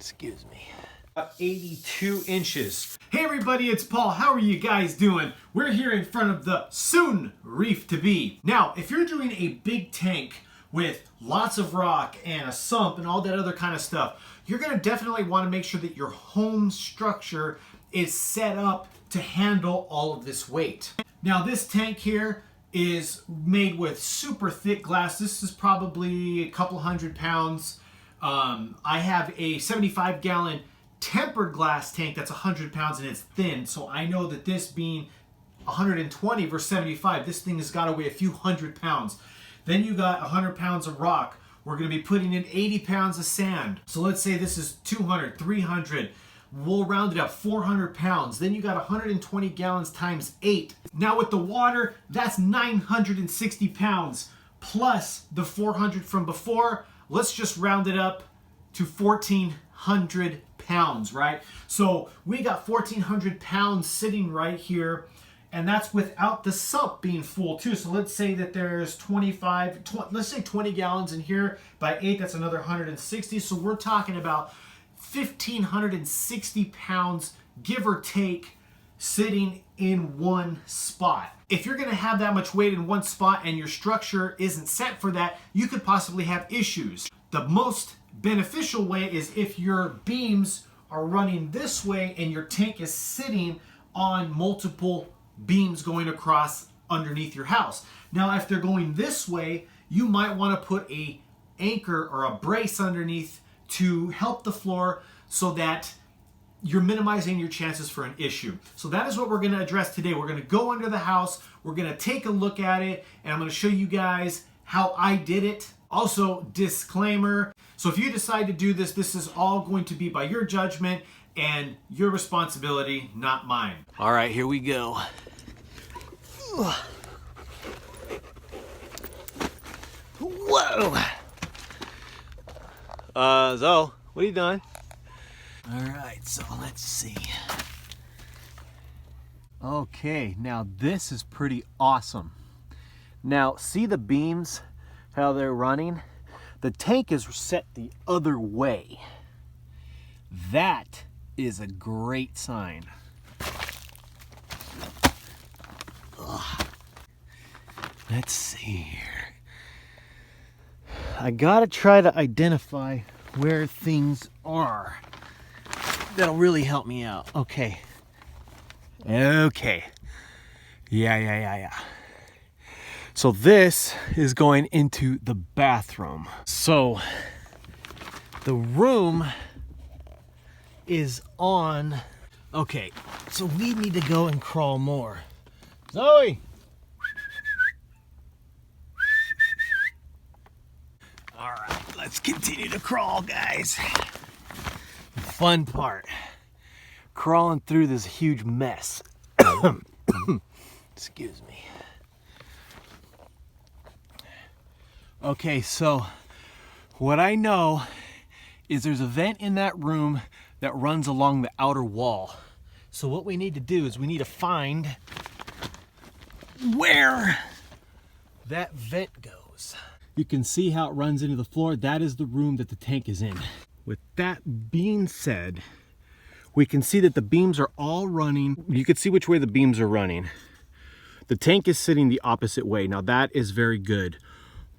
Excuse me. 82 inches. Hey everybody, it's Paul. How are you guys doing? We're here in front of the soon reef to be. Now, if you're doing a big tank with lots of rock and a sump and all that other kind of stuff, you're going to definitely want to make sure that your home structure is set up to handle all of this weight. Now, this tank here is made with super thick glass. This is probably a couple 100 pounds. I have a 75-gallon tempered glass tank that's 100 pounds and it's thin, so I know that this being 120 versus 75, this thing has got to weigh a few 100 pounds. Then you got 100 pounds of rock. We're going to be putting in 80 pounds of sand. So let's say this is 200, 300. We'll round it up, 400 pounds. Then you got 120 gallons times 8. Now with the water, that's 960 pounds plus the 400 from before. Let's just round it up to 1,400 pounds, right? So we got 1,400 pounds sitting right here, and that's without the sump being full too. So let's say that there's let's say 20 gallons in here. By 8, that's another 160. So we're talking about 1,560 pounds, give or take, sitting in one spot. If you're going to have that much weight in one spot and your structure isn't set for that, you could possibly have issues. The most beneficial way is if your beams are running this way and your tank is sitting on multiple beams going across underneath your house. Now, if they're going this way, you might want to put a anchor or a brace underneath to help the floor so that you're minimizing your chances for an issue. So that is what we're going to address today. We're going to go under the house, we're going to take a look at it, and I'm going to show you guys how I did it. Also, disclaimer, so if you decide to do this, this is all going to be by your judgment and your responsibility, not mine. All right, here we go. Whoa. Zoe, what are you doing? All right, so let's see. Okay, now this is pretty awesome. Now, see the beams, how they're running? The tank is set the other way. That is a great sign. Ugh. Let's see here. I gotta try to identify where things are. That'll really help me out. Okay. Yeah. So this is going into the bathroom. So the room is on. Okay, so we need to go and crawl more. Zoe! All right, let's continue to crawl, guys. The fun part, crawling through this huge mess. Excuse me. Okay, so what I know is there's a vent in that room that runs along the outer wall. So what we need to do is we need to find where that vent goes. You can see how it runs into the floor. That is the room that the tank is in. With that being said, we can see that the beams are all running. You can see which way the beams are running. The tank is sitting the opposite way. Now that is very good.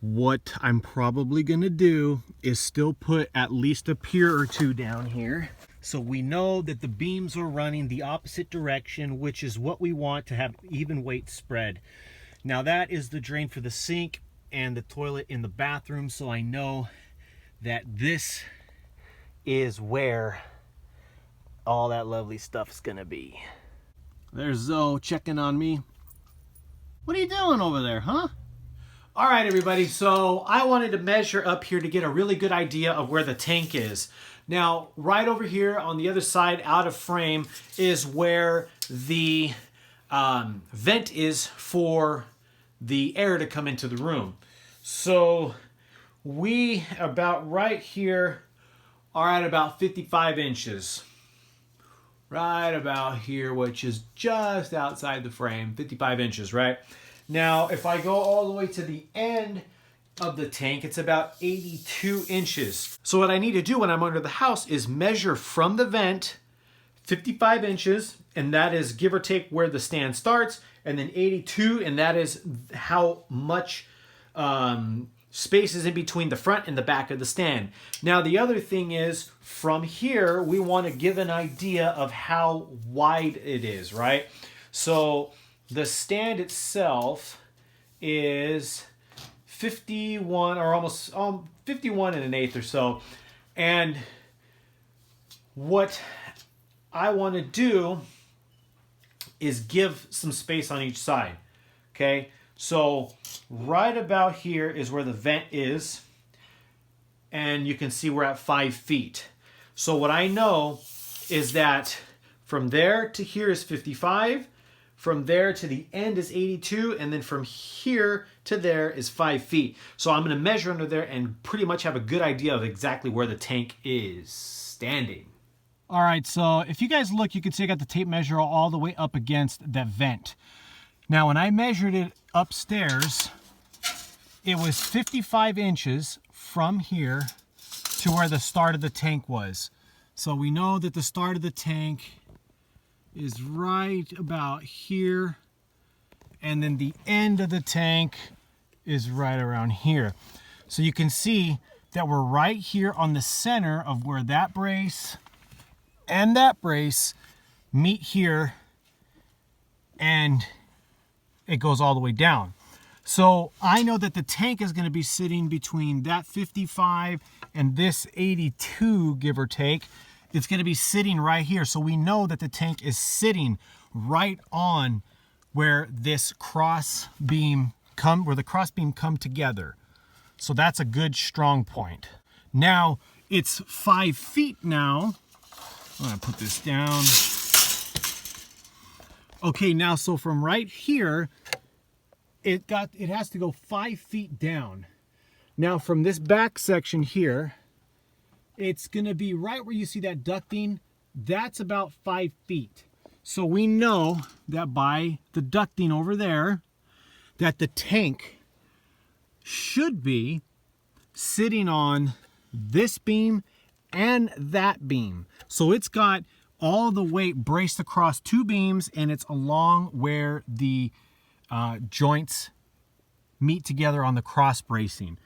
What I'm probably gonna do is still put at least a pier or two down here, so we know that the beams are running the opposite direction, which is what we want to have even weight spread. Now that is the drain for the sink and the toilet in the bathroom, so I know that this is where all that lovely stuff is gonna be. There's Zoe checking on me. What are you doing over there, huh? All right, everybody, so I wanted to measure up here to get a really good idea of where the tank is. Now, right over here on the other side, out of frame, is where the vent is for the air to come into the room. So we, about right here, are at about 55 inches. Right about here, which is just outside the frame, 55 inches, right? Now, if I go all the way to the end, of the tank. It's about 82 inches. So what I need to do when I'm under the house is measure from the vent 55 inches, and that is give or take where the stand starts, and then 82, and that is how much space is in between the front and the back of the stand. Now the other thing is, from here we want to give an idea of how wide it is, right? So the stand itself is 51 or almost 51 and an eighth or so, and what I want to do is give some space on each side. Okay, so right about here is where the vent is, and you can see we're at 5 feet. So what I know is that from there to here is 55, from there to the end is 82, and then from here to there is 5 feet. So I'm going to measure under there and pretty much have a good idea of exactly where the tank is standing. All right, so if you guys look, you can see I got the tape measure all the way up against that vent. Now, when I measured it upstairs, it was 55 inches from here to where the start of the tank was. So we know that the start of the tank is right about here, and then the end of the tank is right around here. So you can see that we're right here on the center of where that brace and that brace meet here, and it goes all the way down. So I know that the tank is going to be sitting between that 55 and this 82, give or take. It's going to be sitting right here. So we know that the tank is sitting right on where this cross beam where the cross beam come together. So that's a good strong point. Now it's 5 feet now. I'm gonna put this down. Okay, now so from right here, it has to go 5 feet down. Now from this back section here, it's gonna be right where you see that ducting. That's about 5 feet. So we know that by the ducting over there, that the tank should be sitting on this beam and that beam. So it's got all the weight braced across 2 beams, and it's along where the joints meet together on the cross bracing.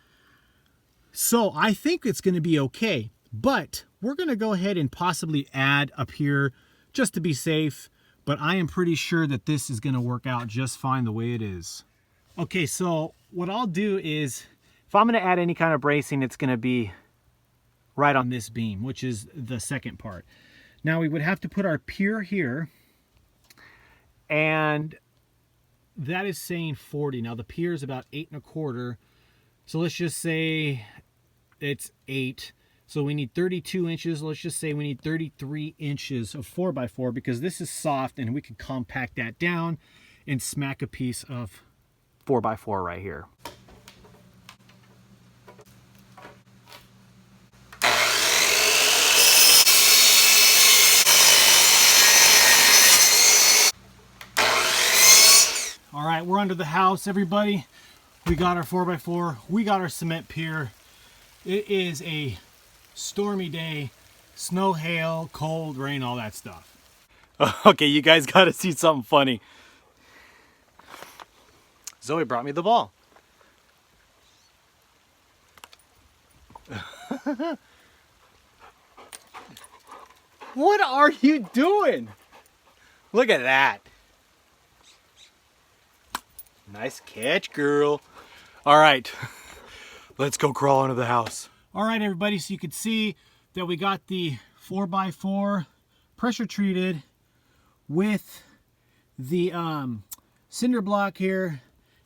So I think it's going to be okay, but we're going to go ahead and possibly add up here just to be safe, but I am pretty sure that this is going to work out just fine the way it is. Okay, so what I'll do is, if I'm going to add any kind of bracing, it's going to be right on this beam, which is the second part. Now we would have to put our pier here, and that is saying 40. Now the pier is about 8 1/4, so let's just say it's 8. So we need 32 inches. Let's just say we need 33 inches of 4x4, because this is soft and we can compact that down and smack a piece of 4x4 right here. All right, we're under the house, everybody. We got our 4x4, we got our cement pier. It is a stormy day, snow, hail, cold, rain, all that stuff. Okay, you guys gotta see something funny. Zoe brought me the ball. What are you doing? Look at that. Nice catch, girl. All right, let's go crawl under the house. All right, everybody, so you can see that we got the 4x4 pressure treated with the cinder block here,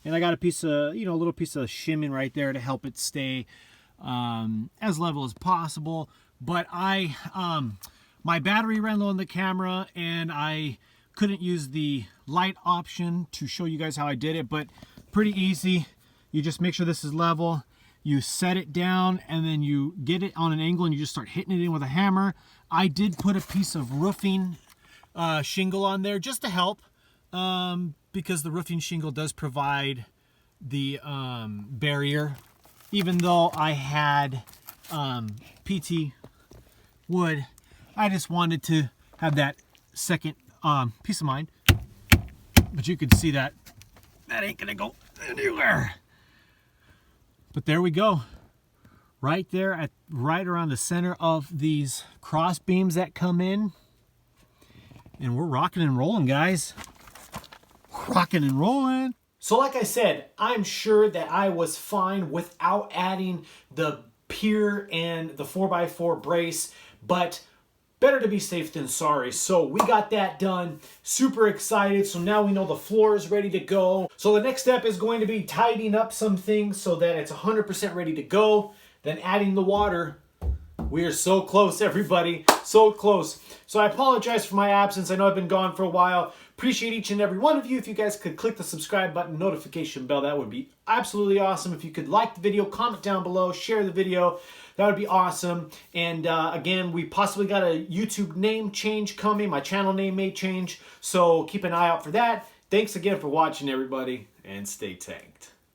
and I got a piece of, a little piece of shimming right there to help it stay as level as possible. But my battery ran low on the camera, and I couldn't use the light option to show you guys how I did it, but pretty easy. You just make sure this is level, you set it down, and then you get it on an angle and you just start hitting it in with a hammer. I did put a piece of roofing shingle on there just to help, because the roofing shingle does provide the barrier even though I had PT wood, I just wanted to have that second peace of mind. But you can see that ain't gonna go anywhere. But there we go. Right there, right around the center of these cross beams that come in. And we're rocking and rolling, guys. Rocking and rolling. So like I said, I'm sure that I was fine without adding the pier and the 4x4 brace, but better to be safe than sorry. So we got that done. Super excited. So now we know the floor is ready to go. So the next step is going to be tidying up some things so that it's 100% ready to go. Then adding the water. We are so close, everybody. So close. So I apologize for my absence. I know I've been gone for a while. Appreciate each and every one of you. If you guys could click the subscribe button, notification bell, that would be absolutely awesome. If you could like the video, comment down below, share the video, that would be awesome. And again, we possibly got a YouTube name change coming. My channel name may change, so keep an eye out for that. Thanks again for watching, everybody, and stay tanked.